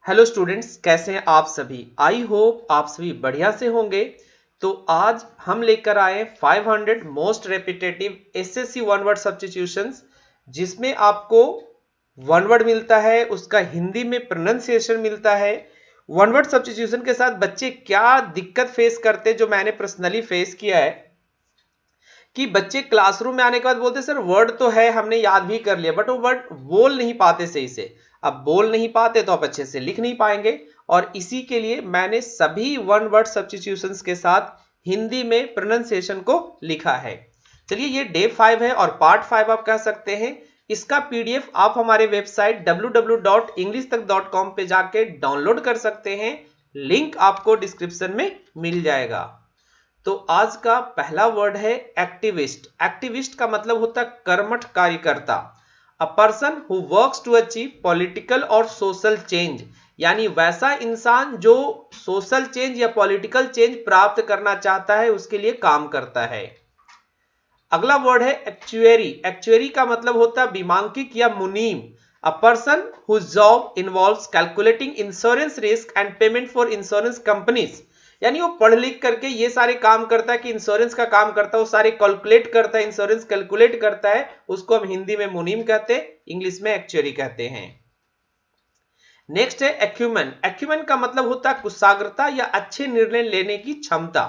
Hello students, कैसे हैं आप सभी। आई होप आप सभी बढ़िया से होंगे। तो आज हम लेकर आए 500 most repetitive SSC one word substitutions, जिसमें आपको वन वर्ड मिलता है, उसका हिंदी में प्रोनाउंसिएशन मिलता है। वन वर्ड सब्स्टिट्यूशन के साथ बच्चे क्या दिक्कत फेस करते हैं, जो मैंने पर्सनली फेस किया है कि बच्चे क्लासरूम में आने के बाद बोलते सर वर्ड तो है, हमने याद भी कर लिया, बट वो वर्ड बोल नहीं पाते सही से। अब बोल नहीं पाते तो आप अच्छे से लिख नहीं पाएंगे, और इसी के लिए मैंने सभी वन वर्ड सब्स्टिट्यूशंस के साथ हिंदी में प्रोनाउंसिएशन को लिखा है। चलिए, ये डे 5 है और पार्ट 5 आप कह सकते हैं। इसका पीडीएफ आप हमारे वेबसाइट www.englishtak.com पे जाके डाउनलोड कर सकते हैं। लिंक आपको डिस्क्रिप्शन में मिल जाएगा। तो आज का पहला वर्ड है एक्टिविस्ट। एक्टिविस्ट का मतलब होता है कर्मठ कार्यकर्ता। A person who works to achieve political और सोशल चेंज, यानी वैसा इंसान जो सोशल चेंज या पॉलिटिकल चेंज प्राप्त करना चाहता है, उसके लिए काम करता है। अगला वर्ड है एक्चुअरी। एक्चुअरी का मतलब होता है बीमांकिक या मुनीम। A person whose job involves calculating insurance risk and payment for insurance companies, यानी वो पढ़ लिख करके ये सारे काम करता है कि इंश्योरेंस का काम करता है, वो सारे कैलकुलेट करता है, इंश्योरेंस कैलकुलेट करता है। उसको हम हिंदी में मुनीम कहते हैं, इंग्लिश में एक्चुअरी कहते हैं। नेक्स्ट है एक्यूमेन। एक्यूमेन का मतलब होता है कुशाग्रता या अच्छे निर्णय लेने की क्षमता।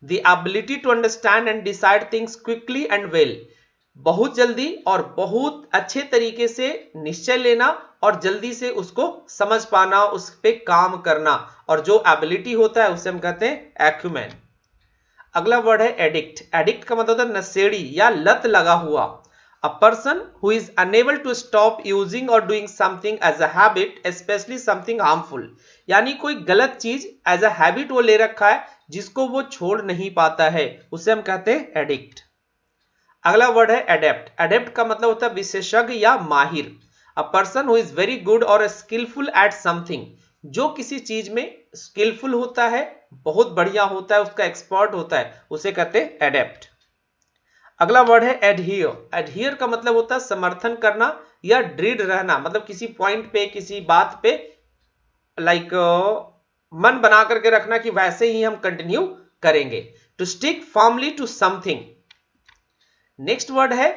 The ability to understand and decide things quickly and well, बहुत जल्दी और बहुत अच्छे तरीके से निश्चय लेना और जल्दी से उसको समझ पाना, उस पे काम करना, और जो एबिलिटी होता है उसे हम कहते हैं एक्यूमेन। अगला वर्ड है एडिक्ट। एडिक्ट का मतलब होता है नशेड़ी या लत लगा हुआ। A person who is unable to stop using or doing something as a habit, especially something harmful, यानी कोई गलत चीज एज अ हैबिट वो ले रखा है जिसको वो छोड़ नहीं पाता है, उसे हम कहते हैं एडिक्ट। अगला वर्ड है एडेप्ट। एडेप्ट का मतलब होता है विशेषज्ञ या माहिर। अ person who is very good और स्किलफुल एट समथिंग, जो किसी चीज में स्किलफुल होता है, बहुत बढ़िया होता है, उसका एक्सपर्ट होता है, उसे कहते हैं एडेप्ट। अगला वर्ड है एडहियर। एडहियर का मतलब होता है समर्थन करना या दृढ़ रहना, मतलब किसी पॉइंट पे, किसी बात पे लाइक मन बना करके रखना कि वैसे ही हम कंटिन्यू करेंगे। To stick firmly to something. Next word है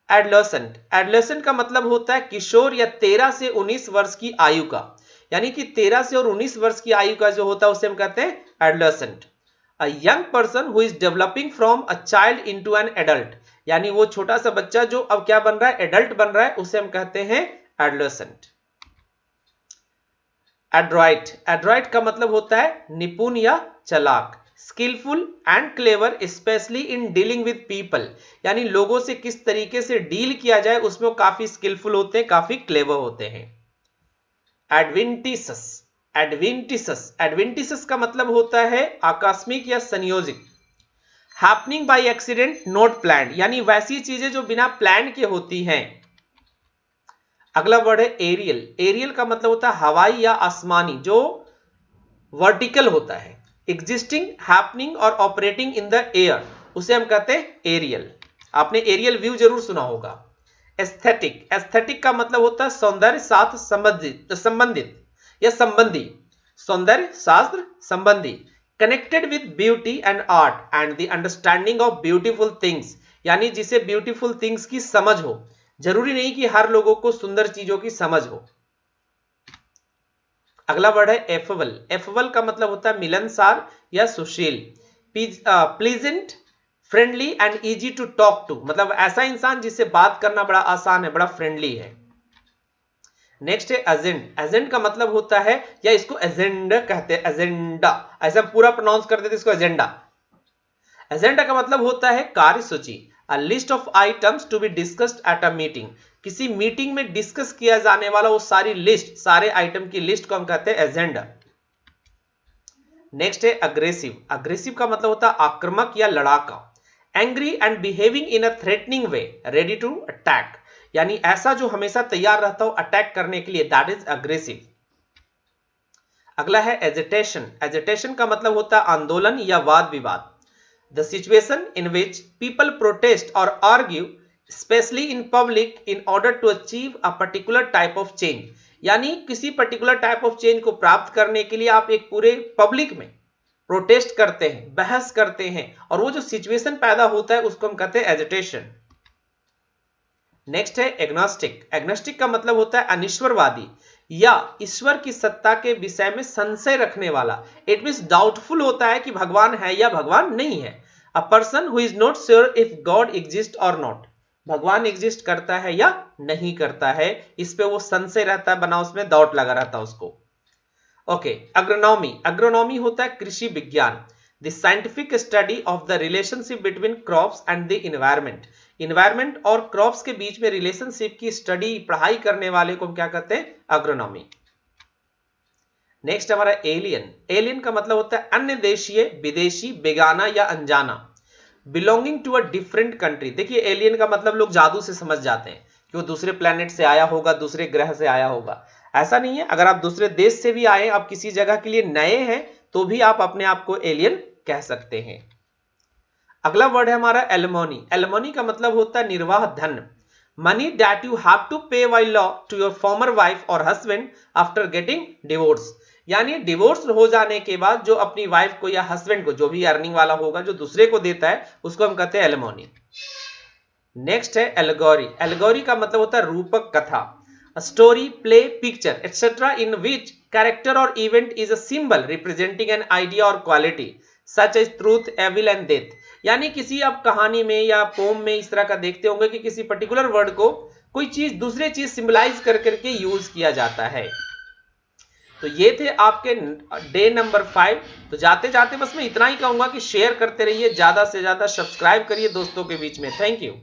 एडोलेसेंट। एडोलेसेंट का मतलब होता है किशोर या 13 से 19 वर्ष की आयु का, यानी कि 13 से और 19 वर्ष की आयु का जो होता है उसे हम कहते हैं adolescent. A young person who is developing from a child into an adult, यानी वो छोटा सा बच्चा जो अब क्या बन रहा है, एडल्ट बन रहा है, उसे हम कहते हैं एडोलेसेंट। एड्रॉइट। एड्रॉइट का मतलब होता है निपुण या चालाक। Skilful and clever specially in dealing with people, यानी लोगों से किस तरीके से डील किया जाए उसमें वो काफी स्किलफुल होते हैं, काफी क्लेवर होते हैं। एडवेंटिसस। एडवेंटिसस। एडवेंटिसस का मतलब होता है आकस्मिक या संयोजित। Happening by accident not planned, यानी वैसी चीजें जो बिना प्लान के होती हैं। अगला वर्ड है एरियल। एरियल का मतलब होता है हवाई या आसमानी, जो वर्टिकल होता है। एग्जिस्टिंग, हैपनिंग और ऑपरेटिंग इन द एयर, उसे हम कहते हैं एरियल। आपने एरियल व्यू जरूर सुना होगा। एस्थेटिक। एस्थेटिक का मतलब होता है सौंदर्य साथ संबंधित या संबंधी, सौंदर्य शास्त्र संबंधी। Connected with beauty and art and the understanding of beautiful things, यानी जिसे ब्यूटीफुल थिंग्स की समझ हो। जरूरी नहीं कि हर लोगों को सुंदर चीजों की समझ हो। अगला वर्ड है एफेबल। एफेबल का मतलब होता है मिलनसार या सुशील। Pleasant, friendly and easy to talk to, मतलब ऐसा इंसान जिससे बात करना बड़ा आसान है, बड़ा फ्रेंडली है। नेक्स्ट है एजेंट। एजेंट का मतलब होता है, या इसको एजेंडा कहते हैं, एजेंडा ऐसा पूरा प्रोनाउंस कर देते इसको एजेंडा। एजेंडा का मतलब होता है कार्यसूची। A list of items to be discussed at a meeting, किसी मीटिंग में डिस्कस किया जाने वाला वो सारी लिस्ट, सारे आइटम की लिस्ट को हम कहते हैं एजेंडा। नेक्स्ट है अग्रेसिव। अग्रेसिव का मतलब होता है आक्रामक या लड़ाका। Angry and behaving in a threatening way, ready to attack, यानी ऐसा जो हमेशा तैयार रहता हो अटैक करने के लिए, दैट इज अग्रेसिव। अगला है एजिटेशन। एजिटेशन का मतलब होता है आंदोलन या वाद विवाद। The situation in which people protest or argue, especially in public, in order to achieve a particular type of change, यानी किसी पर्टिकुलर टाइप ऑफ चेंज को प्राप्त करने के लिए आप एक पूरे पब्लिक में प्रोटेस्ट करते हैं, बहस करते हैं, और वो जो सिचुएशन पैदा होता है उसको हम कहते हैं एजिटेशन। नेक्स्ट है एग्नोस्टिक। एग्नोस्टिक का मतलब होता है अनिश्वरवादी या ईश्वर की सत्ता के विषय में संशय रखने वाला। इट मींस डाउटफुल होता है कि भगवान है या भगवान नहीं है। अ person who is not sure if God exist और नॉट, भगवान एग्जिस्ट करता है या नहीं करता है, इस पे वो संशय रहता है बना, उसमें डाउट लगा रहता है उसको। Okay, agronomy. एग्रोनॉमी होता है कृषि विज्ञान, the scientific study of the relationship between crops and the environment. Environment और क्रॉप्स के बीच में रिलेशनशिप की स्टडी, पढ़ाई करने वाले को हम क्या कहते हैं? एग्रोनॉमी। नेक्स्ट हमारा एलियन। एलियन का मतलब होता है अन्य देशीय, विदेशी, बेगाना या अनजाना, belonging to a different country. देखिए एलियन का मतलब लोग जादू से समझ जाते हैं कि वो दूसरे प्लेनेट से आया होगा, दूसरे ग्रह से आया होगा। ऐसा नहीं है, अगर आप दूसरे देश से भी आए, आप किसी जगह के लिए नए हैं, तो भी आप अपने आप को एलियन कह सकते हैं। अगला वर्ड है हमारा एलिमोनी। एलिमोनी का मतलब होता है निर्वाह धन, money that you have to pay by law to your former wife or husband after getting divorce. यानी डिवोर्स हो जाने के बाद जो अपनी वाइफ को या हस्बैंड को जो भी अर्निंग वाला होगा जो दूसरे को देता है, उसको हम कहते हैं एलिमोनी। नेक्स्ट है एल्गोरी। एल्गोरी का मतलब होता है रूपक कथा, a story, play, picture, etc. in which character or event is a symbol representing an idea or quality such as truth, evil and death। यानी किसी आप कहानी में या पोम में इस तरह का देखते होंगे कि किसी पर्टिकुलर वर्ड को कोई चीज दूसरे चीज सिंबलाइज कर करके यूज किया जाता है। तो ये थे आपके डे नंबर 5। तो जाते जाते बस मैं इतना ही कहूंगा कि शेयर करते रहिए, ज्यादा से ज्यादा सब्सक्राइब करिए दोस्तों के बीच में। Thank you.